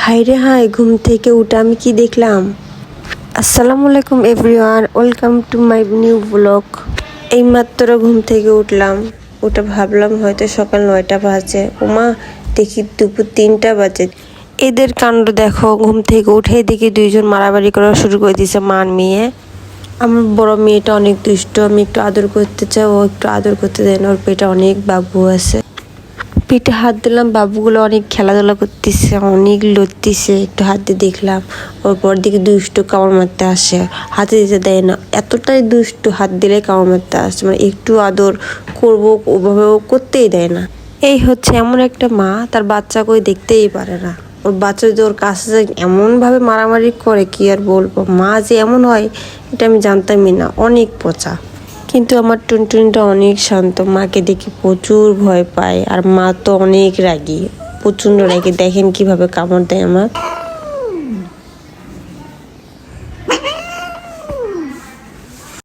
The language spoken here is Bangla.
হাইরে হাই, ঘুম থেকে উঠে আমি কি দেখলাম। আসসালামু আলাইকুম everyone, welcome to my new blog. এইমাত্র ঘুম থেকে উঠলাম, ওটা ভাবলাম হয়তো সকাল 9টা বাজে। ওমা, দেখি দুপুর 3টা বাজে। এদের কাণ্ড দেখো, ঘুম থেকে উঠে দেখি দুইজন মারামারি করা শুরু করে দিয়েছে, মার মেয়ে। আমার বড় মেয়েটা অনেক দুষ্ট, আমি একটু আদর করতে চাই, ও একটু আদর করতে দেয় না। ওর পেটে অনেক বাবু আছে, পিঠে হাত দিলাম, বাবুগুলো অনেক খেলাধুলা করতেছে, অনেক লড়তেছে। একটু হাত দিয়ে দেখলাম, ওর পর দিকে দুষ্টু কামড় মারতে আসে, হাতে দিতে দেয় না। এতটাই দুষ্টু, হাত দিলে কামড় মারতে আসে, মানে একটু আদর করবো ওভাবে ও করতেই দেয় না। এই হচ্ছে এমন একটা মা, তার বাচ্চাকে ওই দেখতেই পারে না। ওর বাচ্চা যদি ওর কাছে এমনভাবে মারামারি করে, কি আর বলবো। মা যে এমন হয় এটা আমি জানতামই না, অনেক পচা। কিন্তু আমার টুনটুনিটা অনেক শান্ত, মাকে দেখে প্রচুর ভয় পায়। আর মা তো অনেক রাগী, প্রচণ্ড রাগী। দেখেন কিভাবে কামড় দেয় আমার।